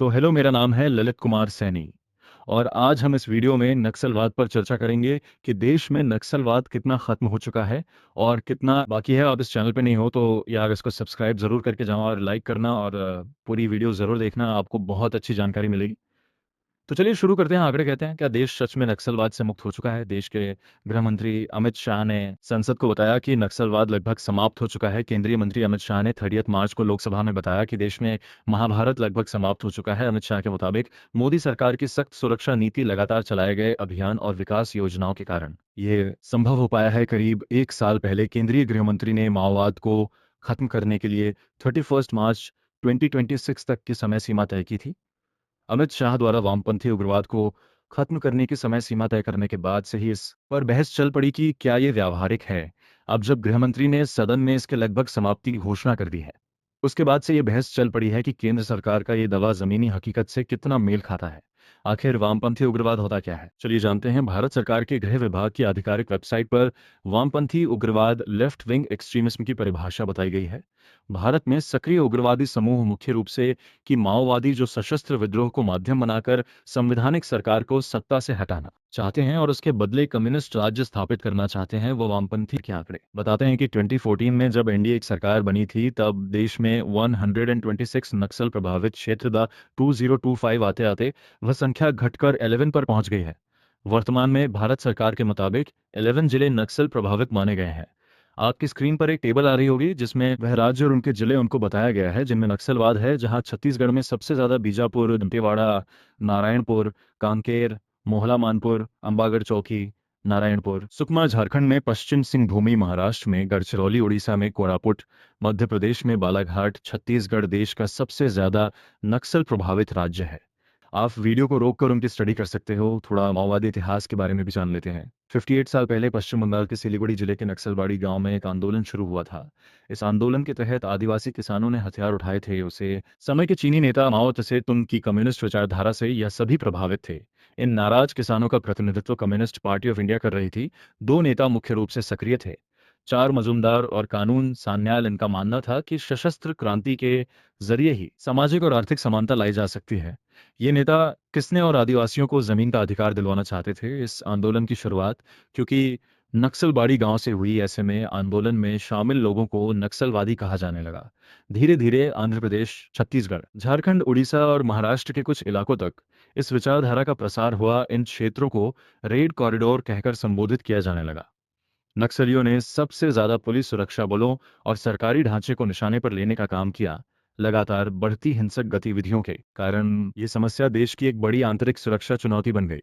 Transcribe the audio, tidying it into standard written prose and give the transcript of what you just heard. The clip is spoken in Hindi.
तो हेलो, मेरा नाम है ललित कुमार सैनी। और आज हम इस वीडियो में नक्सलवाद पर चर्चा करेंगे कि देश में नक्सलवाद कितना खत्म हो चुका है और कितना बाकी है। आप इस चैनल पे नहीं हो तो यार इसको सब्सक्राइब जरूर करके जाओ और लाइक करना और पूरी वीडियो जरूर देखना, आपको बहुत अच्छी जानकारी मिलेगी। तो चलिए शुरू करते हैं। आंकड़े कहते हैं, क्या देश सच में नक्सलवाद से मुक्त हो चुका है? देश के गृह मंत्री अमित शाह ने संसद को बताया कि नक्सलवाद लगभग समाप्त हो चुका है। केंद्रीय मंत्री अमित शाह ने 30 मार्च को लोकसभा में बताया कि देश में महाभारत लगभग समाप्त हो चुका है। अमित शाह के मुताबिक मोदी सरकार की सख्त सुरक्षा नीति, लगातार चलाए गए अभियान और विकास योजनाओं के कारण ये संभव हो पाया है। करीब एक साल पहले केंद्रीय गृह मंत्री ने माओवाद को खत्म करने के लिए 31 मार्च 2026 तक की समय सीमा तय की थी। अमित शाह द्वारा वामपंथी उग्रवाद को खत्म करने की समय सीमा तय करने के बाद से ही इस पर बहस चल पड़ी कि क्या ये व्यावहारिक है। अब जब गृहमंत्री ने सदन में इसके लगभग समाप्ति की घोषणा कर दी है, उसके बाद से ये बहस चल पड़ी है कि केंद्र सरकार का ये दावा जमीनी हकीकत से कितना मेल खाता है। आखिर वामपंथी उग्रवाद होता क्या है, चलिए जानते हैं। भारत सरकार के गृह विभाग की आधिकारिक वेबसाइट पर वामपंथी उग्रवाद, लेफ्ट विंग एक्सट्रीमिज्म की परिभाषा बताई गई है। भारत में सक्रिय उग्रवादी समूह मुख्य रूप से कि माओवादी जो सशस्त्र विद्रोह को माध्यम बनाकर संवैधानिक सरकार को सत्ता से हटाना चाहते हैं और उसके बदले कम्युनिस्ट राज्य स्थापित करना चाहते हैं, वो वामपंथी के आंकड़े बताते हैं कि 2014 में जब एनडीए की सरकार बनी थी, तब देश में 126 नक्सल प्रभावित क्षेत्र द 2025 आते आते वह संख्या घटकर 11 पर पहुंच गई है। वर्तमान में भारत सरकार के मुताबिक 11 जिले नक्सल प्रभावित माने गए हैं। आपकी स्क्रीन पर एक टेबल आ रही होगी जिसमें वह राज्य और उनके जिले उनको बताया गया है जिनमें नक्सलवाद है, जहां छत्तीसगढ़ में सबसे ज्यादा बीजापुर, दंतेवाड़ा, नारायणपुर, कांकेर, मोहला मानपुर, अंबागढ़ चौकी, नारायणपुर, सुकमा झारखंड में, पश्चिम सिंहभूमि महाराष्ट्र में, गढ़चिरौली उड़ीसा में, कोरापुट मध्य प्रदेश में, बालाघाट छत्तीसगढ़ देश का सबसे ज्यादा नक्सल प्रभावित राज्य है। आप वीडियो को रोककर उनकी स्टडी कर सकते हो, थोड़ा माओवादी इतिहास के बारे में भी जान लेते हैं। 58 साल पहले पश्चिम बंगाल के सिलीगुड़ी जिले के नक्सलबाड़ी गांव में एक आंदोलन शुरू हुआ था। इस आंदोलन के तहत आदिवासी किसानों ने हथियार उठाए थे। उसे समय के चीनी नेता माओ त्से तुंग की कम्युनिस्ट विचारधारा से यह सभी प्रभावित थे। इन नाराज किसानों का प्रतिनिधित्व कम्युनिस्ट पार्टी ऑफ इंडिया कर रही थी। दो नेता मुख्य रूप से सक्रिय थे, चार मजूमदार और कानून सान्याल। इनका मानना था कि सशस्त्र क्रांति के जरिए ही सामाजिक और आर्थिक समानता लाई जा सकती है। ये नेता किसने और आदिवासियों को जमीन का अधिकार दिलवाना चाहते थे। इस आंदोलन की शुरुआत क्योंकि नक्सलबाड़ी गांव से हुई, ऐसे में आंदोलन में शामिल लोगों को नक्सलवादी कहा जाने लगा। धीरे धीरे आंध्र प्रदेश, छत्तीसगढ़, झारखंड, उड़ीसा और महाराष्ट्र के कुछ इलाकों तक इस विचारधारा का प्रसार हुआ। इन क्षेत्रों को रेड कॉरिडोर कहकर संबोधित किया जाने लगा। नक्सलियों ने सबसे ज्यादा पुलिस, सुरक्षा बलों और सरकारी ढांचे को निशाने पर लेने का काम किया। लगातार बढ़ती हिंसक गतिविधियों के कारण ये समस्या देश की एक बड़ी आंतरिक सुरक्षा चुनौती बन गई।